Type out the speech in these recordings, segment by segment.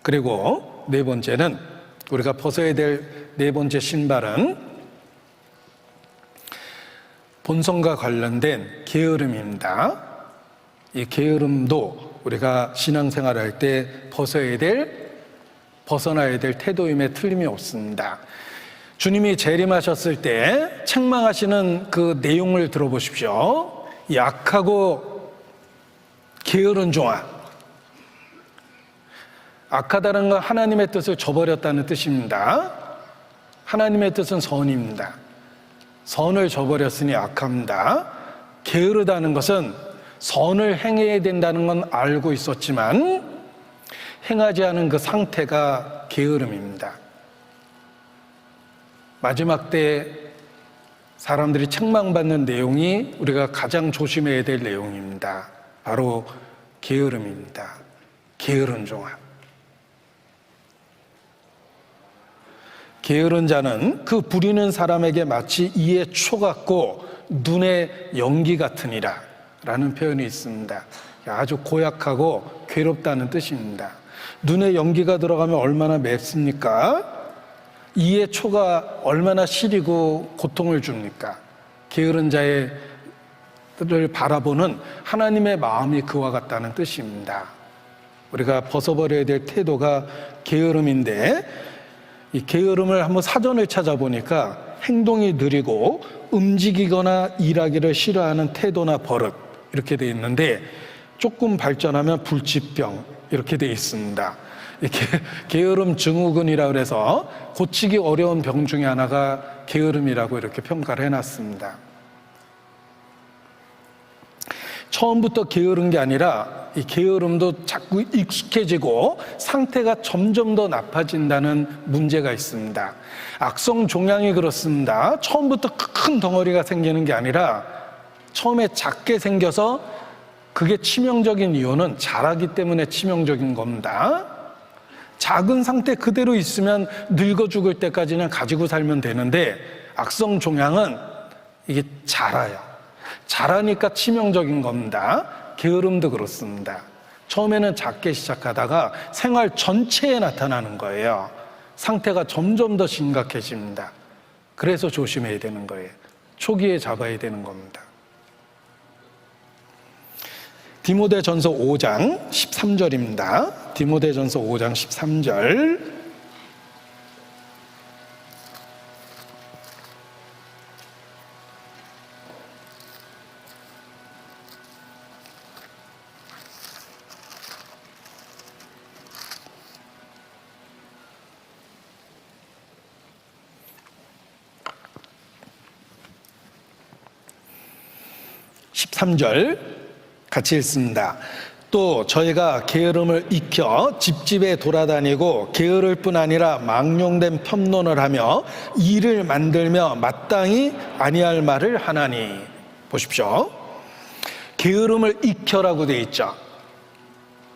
그리고 네 번째는 우리가 벗어야 될 네 번째 신발은 본성과 관련된 게으름입니다. 이 게으름도 우리가 신앙생활할 때 벗어나야 될 태도임에 틀림이 없습니다. 주님이 재림하셨을 때 책망하시는 그 내용을 들어보십시오. 약하고 게으른 종아. 악하다는 건 하나님의 뜻을 저버렸다는 뜻입니다. 하나님의 뜻은 선입니다. 선을 저버렸으니 악합니다. 게으르다는 것은 선을 행해야 된다는 건 알고 있었지만 행하지 않은 그 상태가 게으름입니다. 마지막 때 사람들이 책망받는 내용이 우리가 가장 조심해야 될 내용입니다. 바로 게으름입니다. 게으른 종아. 게으른 자는 그 부리는 사람에게 마치 이에 초 같고 눈에 연기 같으니라 라는 표현이 있습니다. 아주 고약하고 괴롭다는 뜻입니다. 눈에 연기가 들어가면 얼마나 맵습니까? 이에 초가 얼마나 시리고 고통을 줍니까? 게으른 자를 바라보는 하나님의 마음이 그와 같다는 뜻입니다. 우리가 벗어버려야 될 태도가 게으름인데, 이 게으름을 한번 사전을 찾아보니까 행동이 느리고 움직이거나 일하기를 싫어하는 태도나 버릇 이렇게 돼 있는데, 조금 발전하면 불치병 이렇게 돼 있습니다. 이렇게 게으름 증후군이라고 해서 고치기 어려운 병 중에 하나가 게으름이라고 이렇게 평가를 해놨습니다. 처음부터 게으른 게 아니라 이 게으름도 자꾸 익숙해지고 상태가 점점 더 나빠진다는 문제가 있습니다. 악성 종양이 그렇습니다. 처음부터 큰 덩어리가 생기는 게 아니라 처음에 작게 생겨서 그게 치명적인 이유는 자라기 때문에 치명적인 겁니다. 작은 상태 그대로 있으면 늙어 죽을 때까지는 가지고 살면 되는데, 악성 종양은 이게 자라요. 자라니까 치명적인 겁니다. 게으름도 그렇습니다. 처음에는 작게 시작하다가 생활 전체에 나타나는 거예요. 상태가 점점 더 심각해집니다. 그래서 조심해야 되는 거예요. 초기에 잡아야 되는 겁니다. 디모데전서 5장 13절입니다. 디모데전서 5장 13절. 같이 읽습니다. 또 저희가 게으름을 익혀 집집에 돌아다니고 게으를 뿐 아니라 망령된 편론을 하며 일을 만들며 마땅히 아니할 말을 하나니. 보십시오. 게으름을 익혀라고 되어 있죠.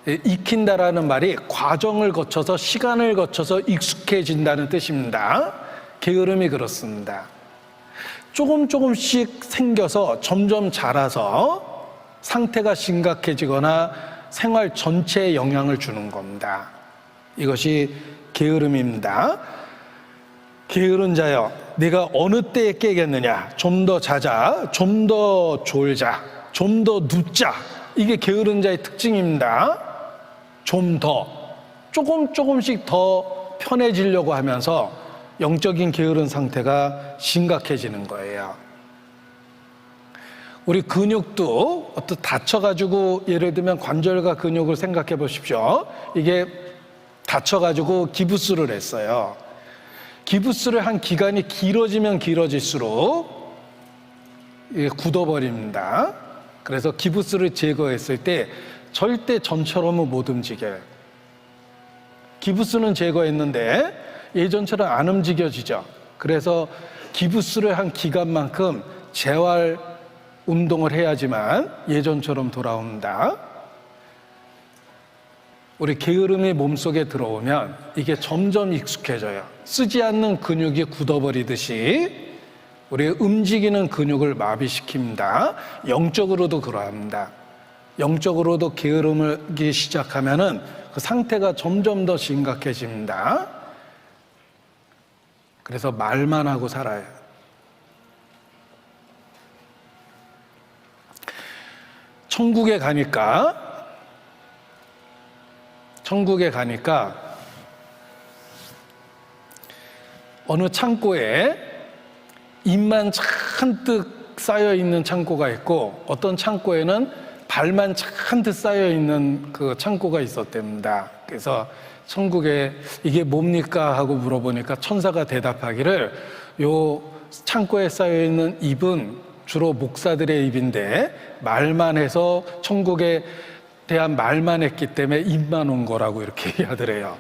익힌다라는 말이 과정을 거쳐서 시간을 거쳐서 익숙해진다는 뜻입니다. 게으름이 그렇습니다. 조금씩 생겨서 점점 자라서 상태가 심각해지거나 생활 전체에 영향을 주는 겁니다. 이것이 게으름입니다. 게으른 자여, 네가 어느 때에 깨겠느냐? 좀 더 자자, 좀 더 졸자, 좀 더 눕자. 이게 게으른 자의 특징입니다. 좀 더, 조금씩 더 편해지려고 하면서 영적인 게으른 상태가 심각해지는 거예요. 우리 근육도 다쳐가지고, 예를 들면 관절과 근육을 생각해 보십시오. 이게 다쳐가지고 기부스를 했어요. 기부스를 한 기간이 길어지면 길어질수록 이게 굳어버립니다. 그래서 기부스를 제거했을 때 절대 전처럼은 못 움직여요. 기부스는 제거했는데 예전처럼 안 움직여지죠. 그래서 기부스를 한 기간만큼 재활 운동을 해야지만 예전처럼 돌아옵니다. 우리 게으름이 몸속에 들어오면 이게 점점 익숙해져요. 쓰지 않는 근육이 굳어버리듯이 우리 움직이는 근육을 마비시킵니다. 영적으로도 그러합니다. 영적으로도 게으르기 시작하면은 그 상태가 점점 더 심각해집니다. 그래서 말만 하고 살아요. 천국에 가니까 어느 창고에 입만 잔뜩 쌓여 있는 창고가 있고, 어떤 창고에는 발만 잔뜩 쌓여 있는 그 창고가 있었답니다. 그래서 천국에 이게 뭡니까 하고 물어보니까 천사가 대답하기를, 요 창고에 쌓여 있는 입은 주로 목사들의 입인데 말만 해서 천국에 대한 말만 했기 때문에 입만 온 거라고 이렇게 이야기하더래요.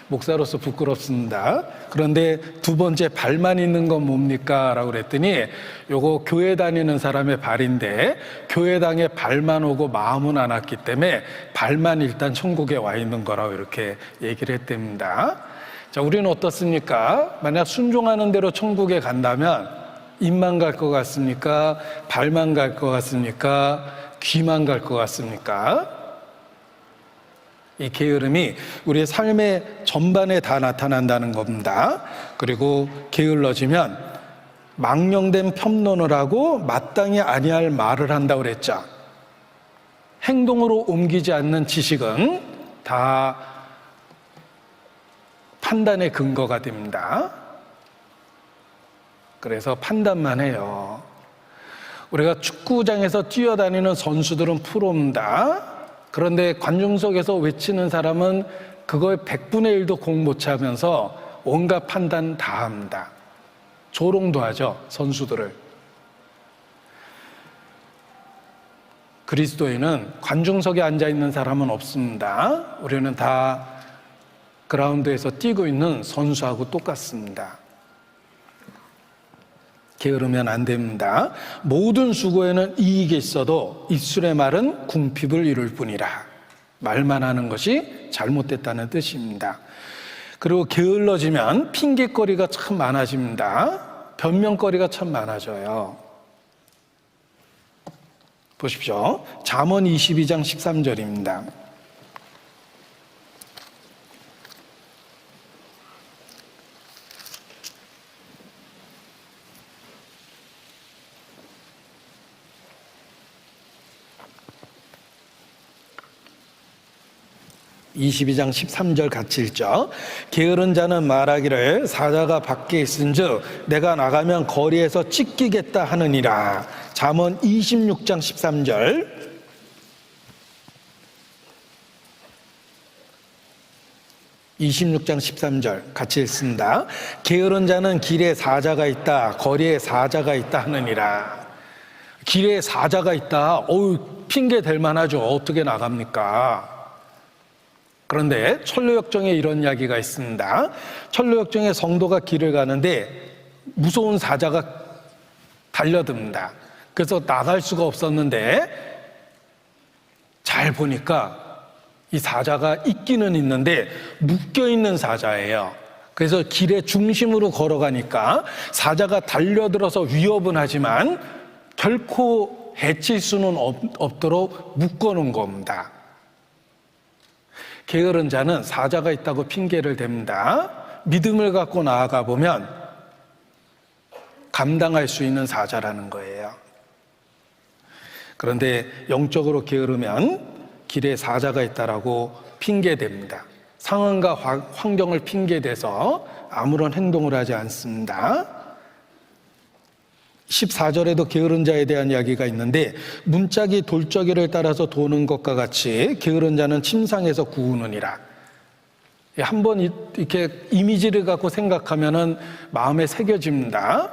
목사로서 부끄럽습니다. 그런데 두 번째 발만 있는 건 뭡니까? 라고 그랬더니 요거 교회 다니는 사람의 발인데 교회당에 발만 오고 마음은 안 왔기 때문에 발만 일단 천국에 와 있는 거라고 이렇게 얘기를 했답니다. 자, 우리는 어떻습니까? 만약 순종하는 대로 천국에 간다면 입만 갈 것 같습니까? 발만 갈 것 같습니까? 귀만 갈 것 같습니까? 이 게으름이 우리의 삶의 전반에 다 나타난다는 겁니다. 그리고 게을러지면 망령된 편론을 하고 마땅히 아니할 말을 한다고 그랬죠. 행동으로 옮기지 않는 지식은 다 판단의 근거가 됩니다. 그래서 판단만 해요. 우리가 축구장에서 뛰어다니는 선수들은 프로입니다. 그런데 관중석에서 외치는 사람은 그거의 100분의 1도 공 못 차면서 온갖 판단 다 합니다. 조롱도 하죠, 선수들을. 그리스도인은 관중석에 앉아있는 사람은 없습니다. 우리는 다 그라운드에서 뛰고 있는 선수하고 똑같습니다. 게으르면 안 됩니다. 모든 수고에는 이익이 있어도 입술의 말은 궁핍을 이룰 뿐이라. 말만 하는 것이 잘못됐다는 뜻입니다. 그리고 게을러지면 핑계거리가 참 많아집니다. 변명거리가 참 많아져요. 보십시오. 잠언 22장 13절입니다. (22장 13절) 같이 읽죠. 게으른 자는 말하기를 사자가 밖에 있은즉 내가 나가면 거리에서 찢기겠다 하느니라. 잠언 26장 13절. (26장 13절) 같이 읽습니다. 게으른 자는 길에 사자가 있다, 거리에 사자가 있다 하느니라. 길에 사자가 있다. 핑계 댈 만하죠. 어떻게 나갑니까? 그런데 철로역정에 이런 이야기가 있습니다. 철로역정에 성도가 길을 가는데 무서운 사자가 달려듭니다. 그래서 나갈 수가 없었는데 잘 보니까 이 사자가 있기는 있는데 묶여있는 사자예요. 그래서 길의 중심으로 걸어가니까 사자가 달려들어서 위협은 하지만 결코 해칠 수는 없도록 묶어놓은 겁니다. 게으른 자는 사자가 있다고 핑계를 댑니다. 믿음을 갖고 나아가 보면 감당할 수 있는 사자라는 거예요. 그런데 영적으로 게으르면 길에 사자가 있다라고 핑계댑니다. 상황과 환경을 핑계대서 아무런 행동을 하지 않습니다. 14절에도 게으른 자에 대한 이야기가 있는데 문짝이 돌적이를 따라서 도는 것과 같이 게으른 자는 침상에서 구우느니라. 한번 이렇게 이미지를 갖고 생각하면은 마음에 새겨집니다.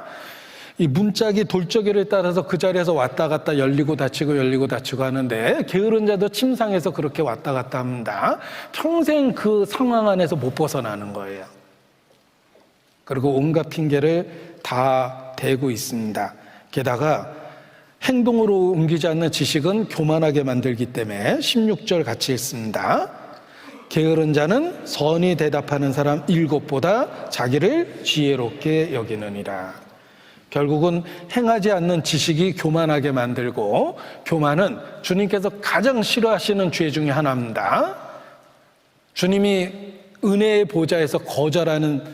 이 문짝이 돌적이를 따라서 그 자리에서 왔다 갔다 열리고 닫히고 하는데 게으른 자도 침상에서 그렇게 왔다 갔다 합니다. 평생 그 상황 안에서 못 벗어나는 거예요. 그리고 온갖 핑계를 다 대고 있습니다. 게다가 행동으로 옮기지 않는 지식은 교만하게 만들기 때문에 16절 같이 읽습니다. 게으른 자는 선히 대답하는 사람 7보다 자기를 지혜롭게 여기느니라. 결국은 행하지 않는 지식이 교만하게 만들고, 교만은 주님께서 가장 싫어하시는 죄 중에 하나입니다. 주님이 은혜의 보좌에서 거절하는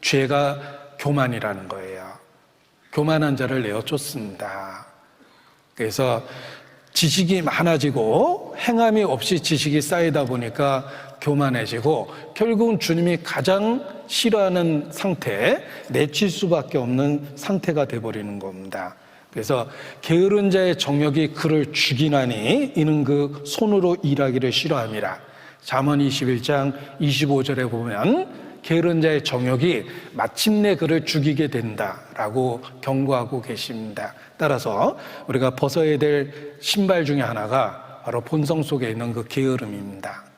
죄가 교만이라는 거예요. 교만한 자를 내어 쫓습니다. 그래서 지식이 많아지고 행함이 없이 지식이 쌓이다 보니까 교만해지고, 결국은 주님이 가장 싫어하는 상태, 내칠 수밖에 없는 상태가 돼버리는 겁니다. 그래서 게으른 자의 정욕이 그를 죽이나니 이는 그 손으로 일하기를 싫어함이라. 잠언 21장 25절에 보면 게으른 자의 정욕이 마침내 그를 죽이게 된다라고 경고하고 계십니다. 따라서 우리가 벗어야 될 신발 중에 하나가 바로 본성 속에 있는 그 게으름입니다.